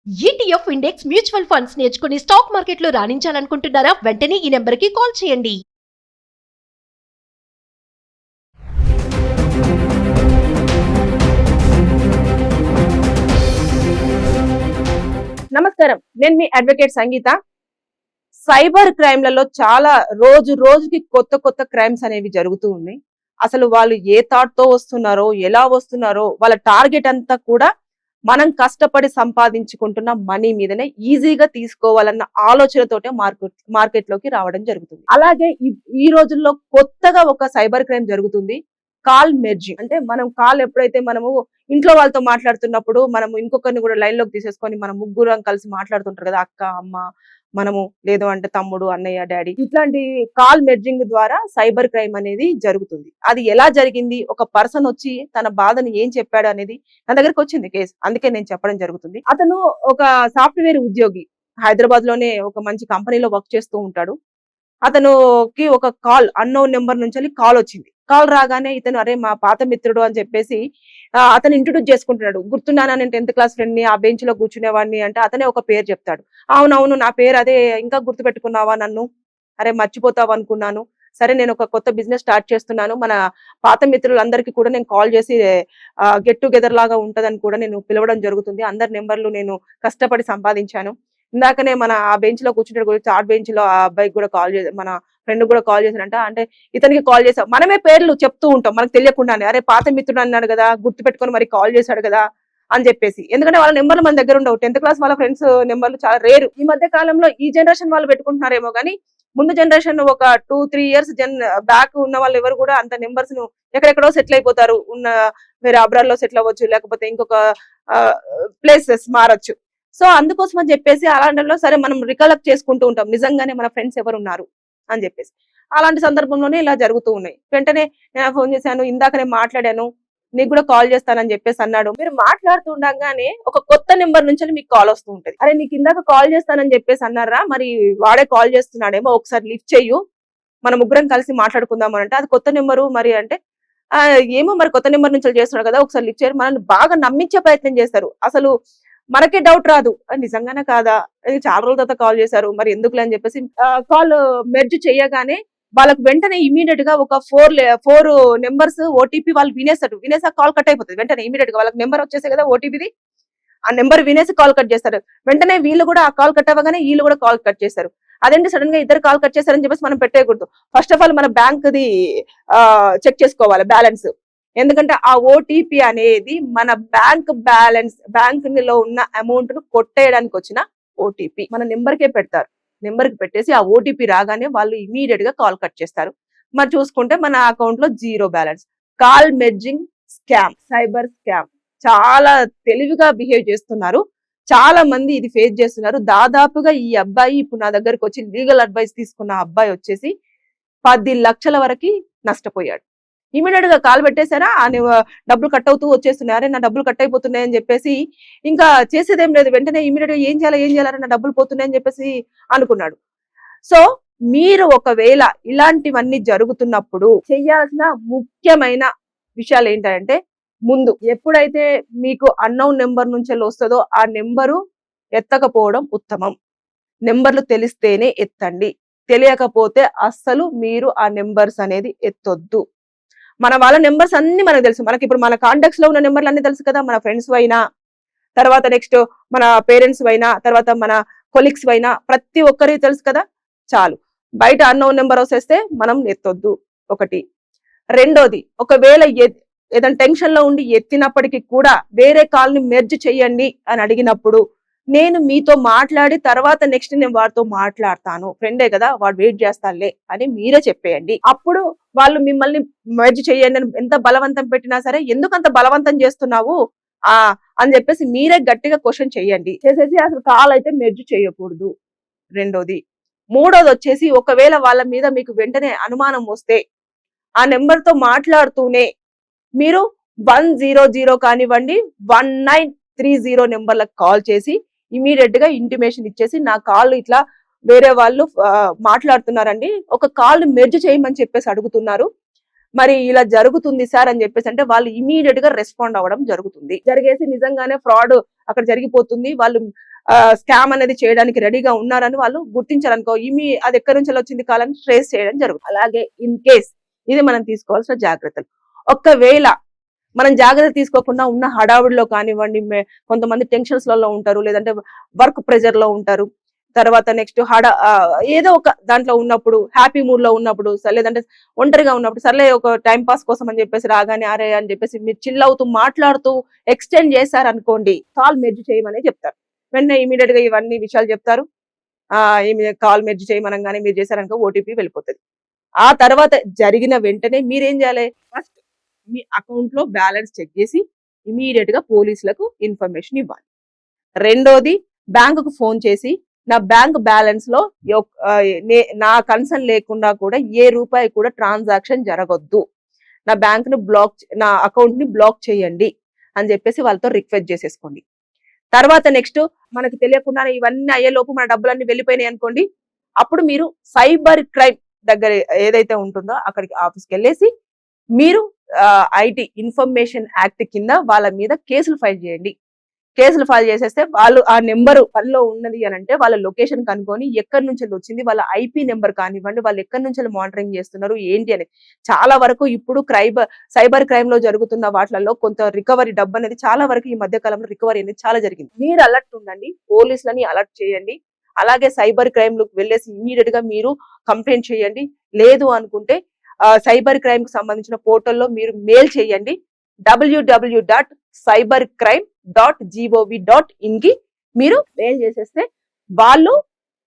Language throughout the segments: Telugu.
ఈటీఎఫ్ ఇండెక్స్ మ్యూచువల్ ఫండ్స్ నేర్చుకుని స్టాక్ మార్కెట్లో రాణించాలనుకుంటున్నారా? వెంటనే ఈ నెంబర్కి కాల్ చేయండి. నమస్కారం, నేను మీ అడ్వకేట్ సంగీత. సైబర్ క్రైమ్లలో చాలా రోజుకి కొత్త క్రైమ్స్ అనేవి జరుగుతూ ఉన్నాయి. అసలు వాళ్ళు ఏ థాట్ తో వస్తున్నారో, ఎలా వస్తున్నారో, వాళ్ళ టార్గెట్ అంతా కూడా మనం కష్టపడి సంపాదించుకుంటున్న మనీ మీదనే ఈజీగా తీసుకోవాలన్న ఆలోచనతోటే మార్కెట్ లోకి రావడం జరుగుతుంది. అలాగే ఈ రోజుల్లో కొత్తగా ఒక సైబర్ క్రైమ్ జరుగుతుంది, కాల్ మెర్జింగ్. అంటే మనం కాల్ ఎప్పుడైతే మనము ఇంట్లో వాళ్ళతో మాట్లాడుతున్నప్పుడు మనము ఇంకొకరిని కూడా లైన్ లోకి తీసేసుకొని మనం ముగ్గురం కలిసి మాట్లాడుతుంటారు కదా, అక్క, అమ్మ, మనము, లేదు అంటే తమ్ముడు, అన్నయ్య, డాడీ, ఇట్లాంటి కాల్ మెర్జింగ్ ద్వారా సైబర్ క్రైమ్ అనేది జరుగుతుంది. అది ఎలా జరిగింది, ఒక పర్సన్ వచ్చి తన బాధను ఏం చెప్పాడు అనేది నా దగ్గరకు వచ్చింది కేసు, అందుకే నేను చెప్పడం జరుగుతుంది. అతను ఒక సాఫ్ట్వేర్ ఉద్యోగి, హైదరాబాద్ లోనే ఒక మంచి కంపెనీలో వర్క్ చేస్తూ ఉంటాడు. అతనుకి ఒక కాల్, అన్నోన్ నెంబర్ నుంచి కాల్ వచ్చింది. కాల్ రాగానే ఇతను అరే మా పాత మిత్రుడు అని చెప్పేసి అతను ఇంట్రొడ్యూస్ చేసుకుంటున్నాడు. గుర్తున్నానా, నేను 10th క్లాస్ ఫ్రెండ్ ని, ఆ బెంచ్ లో కూర్చునేవాడిని అంటే అతనే ఒక పేరు చెప్తాడు. అవునవును, నా పేరు అదే, ఇంకా గుర్తు పెట్టుకున్నావా నన్ను, అరే మర్చిపోతావు అనుకున్నాను, సరే నేను ఒక కొత్త బిజినెస్ స్టార్ట్ చేస్తున్నాను, మన పాత మిత్రులందరికీ కూడా నేను కాల్ చేసి గెట్ టుగెదర్ లాగా ఉంటదని కూడా నేను పిలవడం జరుగుతుంది. అందరి నెంబర్లు నేను కష్టపడి సంపాదించాను. ఇందాకనే మన ఆ బెంచ్ లో కూర్చుంటే గురించి ఆ బెంచ్ లో ఆ అబ్బాయికి కూడా కాల్ చేసి, మన ఫ్రెండ్ కూడా కాల్ చేశారంట. అంటే ఇతనికి కాల్ చేసాం, మనమే పేర్లు చెప్తూ ఉంటాం మనకు తెలియకుండానే, అరే పాత మిత్రుడు అన్నాడు కదా, గుర్తు పెట్టుకొని మరి కాల్ చేశాడు కదా అని చెప్పేసి. ఎందుకంటే వాళ్ళ నెంబర్లు మన దగ్గర ఉండవు. 10th క్లాస్ వాళ్ళ ఫ్రెండ్స్ నెంబర్లు చాలా రేరు. ఈ మధ్య కాలంలో ఈ జనరేషన్ వాళ్ళు పెట్టుకుంటున్నారేమో కానీ ముందు జనరేషన్ ఒక 2-3 ఇయర్స్ బ్యాక్ ఉన్న వాళ్ళు ఎవరు కూడా అంత నెంబర్స్ ను ఎక్కడెక్కడో సెటిల్ అయిపోతారు. వేరే అబ్రాడ్ లో సెటిల్ అవ్వచ్చు, లేకపోతే ఇంకొక ప్లేసెస్ మారచ్చు. సో అందుకోసం అని చెప్పేసి అలాంటిలో సరే మనం రికలెక్ట్ చేసుకుంటూ ఉంటాం, నిజంగానే మన ఫ్రెండ్స్ ఎవరు ఉన్నారు అని చెప్పేసి. అలాంటి సందర్భంలోనే ఇలా జరుగుతూ ఉన్నాయి. వెంటనే నేను ఫోన్ చేశాను, ఇందాక నేను మాట్లాడాను, నీకు కూడా కాల్ చేస్తానని చెప్పేసి అన్నాడు. మీరు మాట్లాడుతూ ఉండగానే ఒక కొత్త నెంబర్ నుంచి మీకు కాల్ వస్తూ ఉంటది. అరే నీకు ఇందాక కాల్ చేస్తానని చెప్పేసి అన్నారా, మరి వాడే కాల్ చేస్తున్నాడేమో, ఒకసారి లిఫ్ట్ చెయ్యు, మన ముగ్గురం కలిసి మాట్లాడుకుందాం అని. అంటే అది కొత్త నెంబరు మరి అంటే ఏమో మరి కొత్త నెంబర్ నుంచి చేస్తున్నాడు కదా, ఒకసారి లిఫ్ట్ చేయరు. మనల్ని బాగా నమ్మించే ప్రయత్నం చేస్తారు. అసలు మనకే డౌట్ రాదు, నిజంగానే కాదా, చాలా రోజుల తర్వాత కాల్ చేశారు, మరి ఎందుకులే అని చెప్పేసి కాల్ మెర్జ్ చేయగానే వాళ్ళకి వెంటనే ఇమీడియట్ గా ఒక 4 నెంబర్స్ ఓటీపీ వాళ్ళు వినేసా కాల్ కట్ అయిపోతుంది. వెంటనే ఇమీడియట్ గా వాళ్ళకి నెంబర్ వచ్చేసే కదా ఓటీపీది, ఆ నెంబర్ వినేసి కాల్ కట్ చేస్తారు. వెంటనే వీళ్ళు కూడా ఆ కాల్ కట్ అవ్వగానే వీళ్ళు కూడా కాల్ కట్ చేస్తారు. అదేంటి సడన్ గా ఇద్దరు కాల్ కట్ చేశారని చెప్పేసి మనం పెట్టేయకూడదు. ఫస్ట్ ఆఫ్ ఆల్ మన బ్యాంక్ ది చెక్ చేసుకోవాలి బ్యాలెన్స్. ఎందుకంటే ఆ ఓటీపీ అనేది మన బ్యాంక్ లో ఉన్న అమౌంట్ ను కొట్టేయడానికి వచ్చిన ఓటీపీ మన నెంబర్కే పెడతారు. నెంబర్ కి పెట్టేసి ఆ ఓటీపీ రాగానే వాళ్ళు ఇమీడియట్ గా కాల్ కట్ చేస్తారు. మరి చూసుకుంటే మన అకౌంట్ లో 0 balance. Call merging scam, cyber scam చాలా తెలివిగా బిహేవ్ చేస్తున్నారు. చాలా మంది ఇది ఫేస్ చేస్తున్నారు. దాదాపుగా ఈ అబ్బాయి ఇప్పుడు నా దగ్గరకు వచ్చి లీగల్ అడ్వైస్ తీసుకున్న అబ్బాయి వచ్చేసి 10 లక్షల వరకు నష్టపోయాడు. ఇమీడియట్ గా కాల్ పెట్టేశారా, డబ్బులు కట్ అవుతూ వచ్చేస్తున్నాయి, నా డబ్బులు కట్ అయిపోతున్నాయని చెప్పేసి ఇంకా చేసేదేం లేదు. వెంటనే ఇమీడియట్ గా ఏం చేయాలి, నా డబ్బులు పోతున్నాయని చెప్పేసి అనుకున్నాడు. సో మీరు ఒకవేళ ఇలాంటివన్నీ జరుగుతున్నప్పుడు చేయాల్సిన ముఖ్యమైన విషయాలు ఏంటంటే, ముందు ఎప్పుడైతే మీకు అన్నోన్ నెంబర్ నుంచి వస్తుందో ఆ నెంబరు ఎత్తకపోవడం ఉత్తమం. నెంబర్లు తెలిస్తేనే ఎత్తండి, తెలియకపోతే అస్సలు మీరు ఆ నెంబర్స్ అనేది ఎత్తొద్దు. మన వాళ్ళ నెంబర్స్ అన్ని మనకు తెలుసు. మనకి ఇప్పుడు మన కాంటాక్ట్స్ లో ఉన్న నెంబర్లు అన్ని తెలుసు కదా, మన ఫ్రెండ్స్ అయినా, తర్వాత నెక్స్ట్ మన పేరెంట్స్ అయినా, తర్వాత మన కొలీగ్స్ అయినా, ప్రతి ఒక్కరికి తెలుసు కదా. చాలు, బయట అన్నోన్ నెంబర్ వస్తే మనం ఎత్తొద్దు ఒకటి. రెండోది, ఒకవేళ ఏదైనా టెన్షన్ లో ఉండి ఎత్తినప్పటికీ కూడా వేరే కాల్ ని మెర్జ్ చెయ్యండి అని అడిగినప్పుడు, నేను మీతో మాట్లాడి తర్వాత నెక్స్ట్ నేను వాడితో మాట్లాడతాను, ఫ్రెండే కదా వాడు వెయిట్ చేస్తానులే అని మీరే చెప్పేయండి. అప్పుడు వాళ్ళు మిమ్మల్ని మెర్జ్ చేయండి అని ఎంత బలవంతం పెట్టినా సరే, ఎందుకంత బలవంతం చేస్తున్నావు అని చెప్పేసి మీరే గట్టిగా క్వశ్చన్ చెయ్యండి. చేసేసి అసలు కాల్ అయితే మెర్జ్ చేయకూడదు. రెండోది. మూడోది వచ్చేసి, ఒకవేళ వాళ్ళ మీద మీకు వెంటనే అనుమానం వస్తే ఆ నెంబర్ తో మాట్లాడుతూనే మీరు 100 కానివ్వండి, 1930 నెంబర్లకు కాల్ చేసి ఇమీడియట్ గా ఇంటిమేషన్ ఇచ్చేసి, నా కాల్ ఇట్లా వేరే వాళ్ళు మాట్లాడుతున్నారండి, ఒక కాల్ మెర్జ్ చేయమని చెప్పేసి అడుగుతున్నారు, మరి ఇలా జరుగుతుంది సార్ అని చెప్పేసి అంటే వాళ్ళు ఇమీడియట్ గా రెస్పాండ్ అవ్వడం జరుగుతుంది. జరిగేసి నిజంగానే ఫ్రాడ్ అక్కడ జరిగిపోతుంది. వాళ్ళు స్కామ్ అనేది చేయడానికి రెడీగా ఉన్నారని వాళ్ళు గుర్తించారనుకో అది ఎక్కడి నుంచి వచ్చింది కాలని ట్రేస్ చేయడం జరుగుతుంది. అలాగే ఇన్ కేస్ ఇది మనం తీసుకోవాల్సిన జాగ్రత్తలు. ఒకవేళ మనం జాగ్రత్త తీసుకోకుండా ఉన్న హడావుడిలో కానివ్వండి, కొంతమంది టెన్షన్స్ లలో ఉంటారు, లేదంటే వర్క్ ప్రెజర్ లో ఉంటారు, తర్వాత నెక్స్ట్ ఏదో ఒక దాంట్లో ఉన్నప్పుడు, హ్యాపీ మూడ్ లో ఉన్నప్పుడు, లేదంటే ఒంటరిగా ఉన్నప్పుడు, సర్లే ఒక టైం పాస్ కోసం అని చెప్పేసి రాగానే అరే అని చెప్పేసి మీరు చిల్ అవుతూ మాట్లాడుతూ ఎక్స్టెండ్ చేశారనుకోండి, కాల్ మెర్జ్ చేయమని చెప్తారు. వెంటనే ఇమీడియట్ గా ఇవన్నీ విషయాలు చెప్తారు. కాల్ మెర్జ్ చేయమనగానే మీరు చేశారనుకో ఓటీపీ వెళ్ళిపోతుంది. ఆ తర్వాత జరిగిన వెంటనే మీరేం చేయాలి, ఫస్ట్ మీ అకౌంట్ లో బ్యాలెన్స్ చెక్ చేసి ఇమీడియట్ గా పోలీసులకు ఇన్ఫర్మేషన్ ఇవ్వాలి. రెండోది, బ్యాంకుకు ఫోన్ చేసి నా బ్యాంక్ బ్యాలెన్స్ లో నా కన్సర్న్ లేకుండా కూడా ఏ రూపాయి కూడా ట్రాన్సాక్షన్ జరగొద్దు, నా బ్యాంక్ ను నా అకౌంట్ ని బ్లాక్ చేయండి అని చెప్పేసి వాళ్ళతో రిక్వెస్ట్ చేసేసుకోండి. తర్వాత నెక్స్ట్ మనకు తెలియకుండానే ఇవన్నీ అయ్యేలోపు మన డబ్బులన్నీ వెళ్ళిపోయినాయి అనుకోండి, అప్పుడు మీరు సైబర్ క్రైమ్ దగ్గర ఏదైతే ఉంటుందో అక్కడికి ఆఫీస్కి వెళ్ళేసి మీరు ఐటీ ఇన్ఫర్మేషన్ యాక్ట్ కింద వాళ్ళ మీద కేసులు ఫైల్ చేయండి. కేసులు ఫైల్ చేసేస్తే వాళ్ళు ఆ నెంబర్ పనిలో ఉన్నది అని అంటే వాళ్ళ లొకేషన్ కనుక్కొని ఎక్కడి నుంచి వచ్చింది, వాళ్ళ ఐపీ నెంబర్ కానివ్వండి, వాళ్ళు ఎక్కడి నుంచి మానిటరింగ్ చేస్తున్నారు ఏంటి అనేది. చాలా వరకు ఇప్పుడు సైబర్ క్రైమ్ లో జరుగుతున్న వాటిలలో కొంత రికవరీ డబ్బు అనేది చాలా వరకు ఈ మధ్య కాలంలో రికవరీ అనేది చాలా జరిగింది. మీరు అలర్ట్ ఉండండి, పోలీసులని అలర్ట్ చేయండి. అలాగే సైబర్ క్రైమ్ లోకి వెళ్ళేసి ఇమీడియట్ గా మీరు కంప్లైంట్ చేయండి. లేదు అనుకుంటే సైబర్ క్రైమ్ కి సంబంధించిన పోర్టల్లో మీరు మెయిల్ చేయండి. www.cybercrime.gov.in కి మీరు మెయిల్ చేసేస్తే వాళ్ళు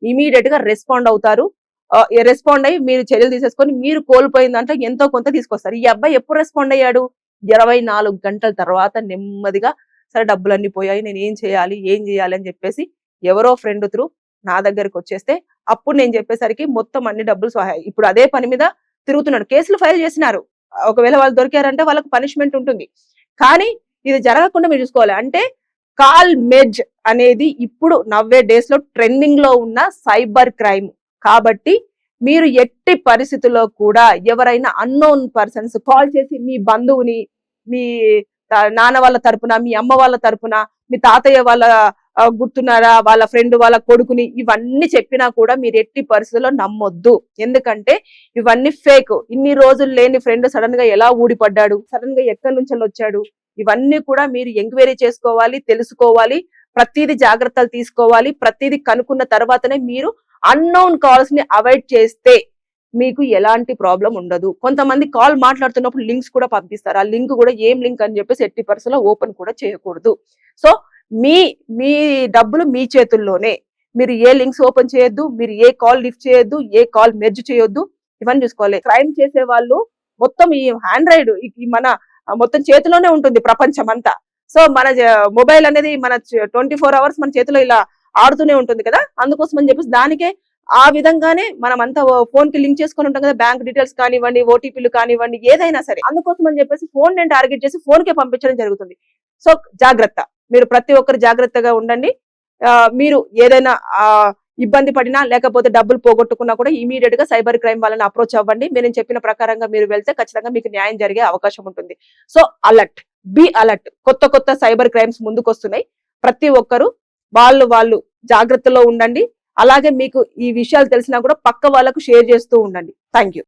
ఇమీడియట్ గా రెస్పాండ్ అవుతారు. రెస్పాండ్ అయ్యి మీరు చర్యలు తీసేసుకొని మీరు కోల్పోయిన దాంట్లో ఎంతో కొంత తీసుకొస్తారు. ఈ అబ్బాయి ఎప్పుడు రెస్పాండ్ అయ్యాడు, 24 గంటల తర్వాత నెమ్మదిగా సరే డబ్బులన్నీ పోయాయి, నేను ఏం చేయాలి అని చెప్పేసి ఎవరో ఫ్రెండ్ త్రూ నా దగ్గరకు వచ్చేస్తే అప్పుడు నేను చెప్పేసరికి మొత్తం అన్ని డబ్బులు సహాయం. ఇప్పుడు అదే పని మీద తిరుగుతున్నాడు, కేసులు ఫైల్ చేసినారు. ఒకవేళ వాళ్ళు దొరికారంటే వాళ్ళకి పనిష్మెంట్ ఉంటుంది. కానీ ఇది జరగకుండా మీరు చూసుకోవాలి. అంటే కాల్ మెర్జ్ అనేది ఇప్పుడు నవ్వే డేస్ లో ట్రెండింగ్ లో ఉన్న సైబర్ క్రైమ్ కాబట్టి మీరు ఎట్టి పరిస్థితుల్లో కూడా ఎవరైనా అన్నోన్ పర్సన్స్ కాల్ చేసి మీ బంధువుని, మీ నాన్న వాళ్ళ తరపున, మీ అమ్మ వాళ్ళ తరపున, మీ తాతయ్య వాళ్ళ గుర్తున్నారా, వాళ్ళ ఫ్రెండ్ వాళ్ళ కొడుకుని ఇవన్నీ చెప్పినా కూడా మీరు ఎట్టి పరిస్థితుల్లో నమ్మొద్దు. ఎందుకంటే ఇవన్నీ ఫేక్. ఇన్ని రోజులు లేని ఫ్రెండ్ సడన్ గా ఎలా ఊడిపడ్డాడు, సడన్ గా ఎక్కడి నుంచి వచ్చాడు, ఇవన్నీ కూడా మీరు ఎంక్వైరీ చేసుకోవాలి, తెలుసుకోవాలి, ప్రతిదీ జాగ్రత్తలు తీసుకోవాలి. ప్రతిదీ కనుక్కున్న తర్వాతనే మీరు అన్నోన్ కాల్స్ ని అవాయిడ్ చేస్తే మీకు ఎలాంటి ప్రాబ్లం ఉండదు. కొంతమంది కాల్ మాట్లాడుతున్నప్పుడు లింక్స్ కూడా పంపిస్తారు. ఆ లింక్ కూడా ఏం లింక్ అని చెప్పేసి ఎట్టి పరిస్థితుల్లో ఓపెన్ కూడా చేయకూడదు. సో మీ డబ్బులు మీ చేతుల్లోనే. మీరు ఏ లింక్స్ ఓపెన్ చేయొద్దు, మీరు ఏ కాల్ లిఫ్ట్ చేయొద్దు, ఏ కాల్ మెర్జ్ చేయొద్దు, ఇవన్నీ చూసుకోవాలి. క్రైమ్ చేసే వాళ్ళు మొత్తం ఈ ఆండ్రాయిడ్ మన మొత్తం చేతిలోనే ఉంటుంది ప్రపంచం అంతా. సో మన మొబైల్ అనేది మన 24 hours మన చేతిలో ఇలా ఆడుతూనే ఉంటుంది కదా, అందుకోసం అని చెప్పేసి దానికే ఆ విధంగానే మనం అంతా ఫోన్ కి లింక్ చేసుకొని ఉంటాం కదా, బ్యాంక్ డీటెయిల్స్ కానివ్వండి, ఓటీపీలు కానివ్వండి, ఏదైనా సరే. అందుకోసం అని చెప్పేసి ఫోన్ నేను టార్గెట్ చేసి ఫోన్ కే పంపించడం జరుగుతుంది. సో జాగ్రత్త, మీరు ప్రతి ఒక్కరు జాగ్రత్తగా ఉండండి. మీరు ఏదైనా ఇబ్బంది పడినా లేకపోతే డబ్బులు పోగొట్టుకున్నా కూడా ఇమీడియట్ గా సైబర్ క్రైమ్ వాళ్ళని అప్రోచ్ అవ్వండి. నేను చెప్పిన ప్రకారంగా మీరు వెళ్తే ఖచ్చితంగా మీకు న్యాయం జరిగే అవకాశం ఉంటుంది. So be alert. కొత్త సైబర్ క్రైమ్స్ ముందుకు వస్తున్నాయి. ప్రతి ఒక్కరు వాళ్ళు జాగ్రత్తలో ఉండండి. అలాగే మీకు ఈ విషయాలు తెలిసినా కూడా పక్క వాళ్ళకు షేర్ చేస్తూ ఉండండి. Thank you.